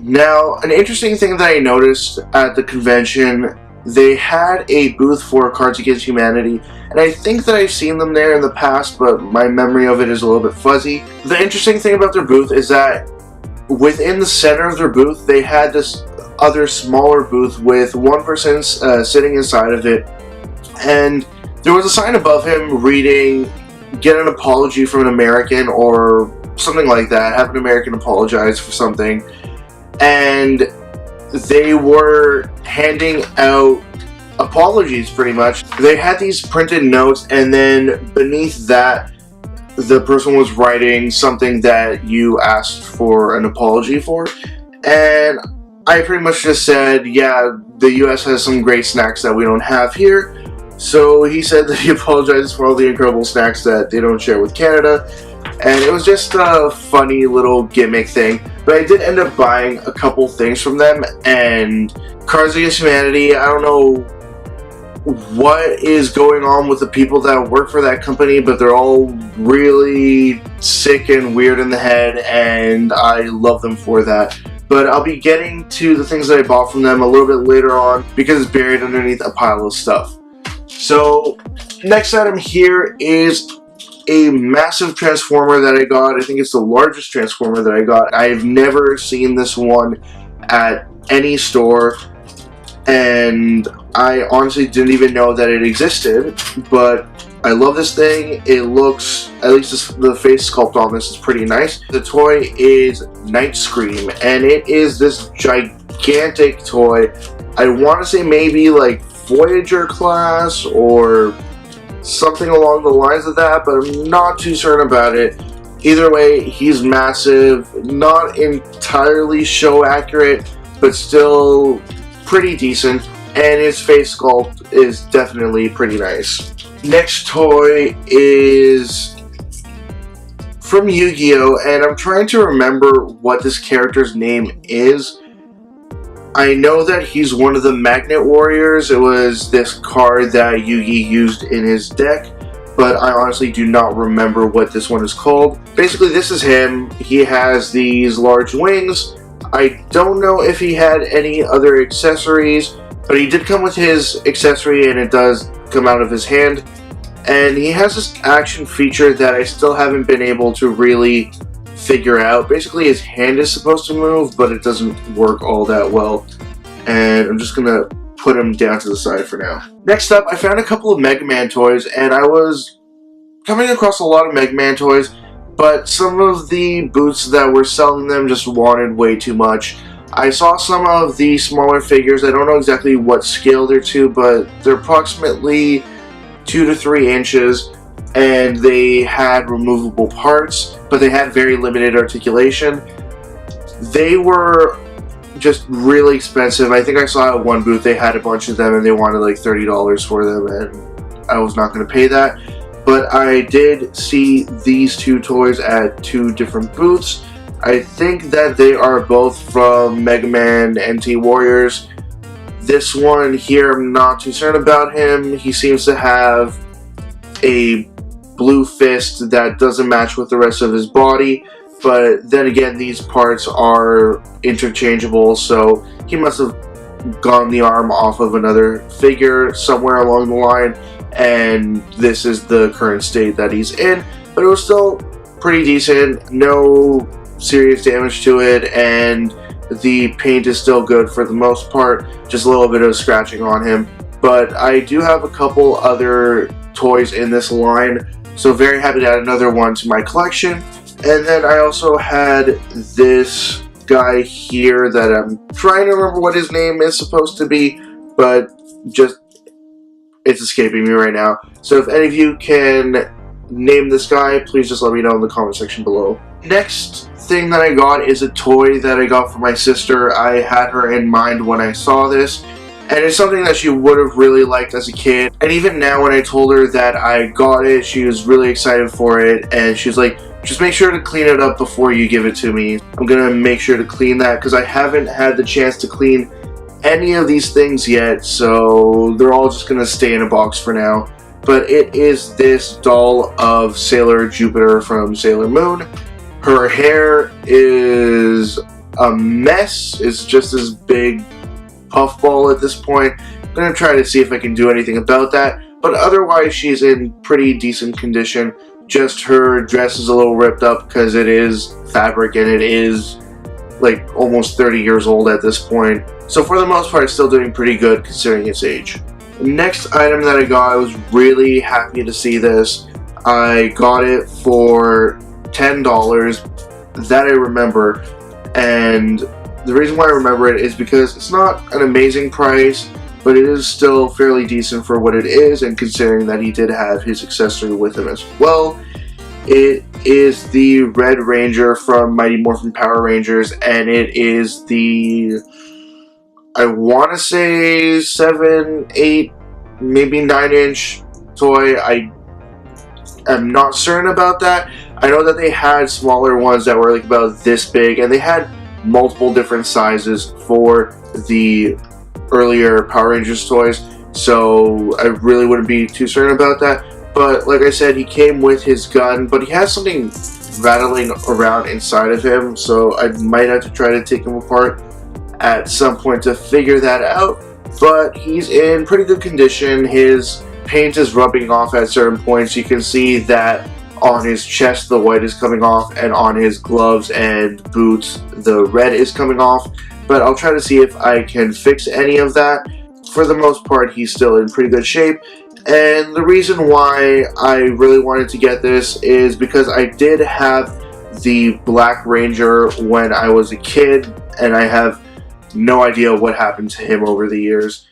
Now, an interesting thing that I noticed at the convention, they had a booth for Cards Against Humanity, and I think that I've seen them there in the past, but my memory of it is a little bit fuzzy. The interesting thing about their booth is that within the center of their booth, they had this other smaller booth with one person sitting inside of it, and there was a sign above him reading, "Get an apology from an American," or something like that, have an American apologize for something. And they were handing out apologies, pretty much. They had these printed notes, and then beneath that, the person was writing something that you asked for an apology for. And I pretty much just said, yeah, the US has some great snacks that we don't have here. So he said that he apologizes for all the incredible snacks that they don't share with Canada. And it was just a funny little gimmick thing. But I did end up buying a couple things from them. And Cards Against Humanity, I don't know what is going on with the people that work for that company, but they're all really sick and weird in the head, and I love them for that. But I'll be getting to the things that I bought from them a little bit later on, because it's buried underneath a pile of stuff. So, next item here is a massive transformer that I got. I think it's the largest transformer that I got. I've never seen this one at any store, and I honestly didn't even know that it existed, but I love this thing. It looks, at least the face sculpt on this is pretty nice. The toy is Night Scream, and it is this gigantic toy. I want to say maybe like Voyager class or something along the lines of that, but I'm not too certain about it. Either way, he's massive, not entirely show accurate, but still pretty decent, and his face sculpt is definitely pretty nice. Next toy is from Yu-Gi-Oh! And I'm trying to remember what this character's name is. I know that he's one of the Magnet Warriors. It was this card that Yugi used in his deck, but I honestly do not remember what this one is called. Basically, this is him. He has these large wings. I don't know if he had any other accessories, but he did come with his accessory, and it does come out of his hand. And he has this action feature that I still haven't been able to really figure out. Basically, his hand is supposed to move, but it doesn't work all that well. And I'm just gonna put him down to the side for now. Next up, I found a couple of Mega Man toys, and I was coming across a lot of Mega Man toys, but some of the booths that were selling them just wanted way too much. I saw some of the smaller figures. I don't know exactly what scale they're to, but they're approximately 2 to 3 inches, and they had removable parts, but they had very limited articulation. They were just really expensive. I think I saw at one booth they had a bunch of them, and they wanted like $30 for them, and I was not going to pay that. But I did see these two toys at 2 different booths. I think that they are both from Mega Man NT Warriors. This one here, I'm not too certain about him. He seems to have a blue fist that doesn't match with the rest of his body, but then again, these parts are interchangeable, so he must have gotten the arm off of another figure somewhere along the line, and this is the current state that he's in. But it was still pretty decent, no serious damage to it, and the paint is still good for the most part, just a little bit of scratching on him. But I do have a couple other toys in this line, so very happy to add another one to my collection. And then I also had this guy here that I'm trying to remember what his name is supposed to be, but just it's escaping me right now. So if any of you can name this guy, please just let me know in the comment section below. Next thing that I got is a toy that I got for my sister. I had her in mind when I saw this, and it's something that she would have really liked as a kid. And even now, when I told her that I got it, she was really excited for it, and she was like, just make sure to clean it up before you give it to me. I'm gonna make sure to clean that, because I haven't had the chance to clean any of these things yet, so they're all just gonna stay in a box for now. But it is this doll of Sailor Jupiter from Sailor Moon. Her hair is a mess. It's just this big puffball at this point. I'm going to try to see if I can do anything about that. But otherwise, she's in pretty decent condition. Just her dress is a little ripped up because it is fabric and it is like almost 30 years old at this point. So for the most part, it's still doing pretty good considering its age. Next item that I got, I was really happy to see this. I got it for $10 that I remember, and the reason why I remember it is because it's not an amazing price, but it is still fairly decent for what it is, and considering that he did have his accessory with him as well. It is the Red Ranger from Mighty Morphin Power Rangers, and it is the, I want to say 7, 8, maybe 9-inch toy. I am not certain about that. I know that they had smaller ones that were like about this big, and they had multiple different sizes for the earlier Power Rangers toys, so I really wouldn't be too certain about that. But like I said, he came with his gun, but he has something rattling around inside of him, so I might have to try to take him apart at some point to figure that out. But he's in pretty good condition. His paint is rubbing off at certain points. You can see that on his chest the white is coming off, and on his gloves and boots the red is coming off. But I'll try to see if I can fix any of that. For the most part, he's still in pretty good shape. And the reason why I really wanted to get this is because I did have the Black Ranger when I was a kid, and I have no idea what happened to him over the years.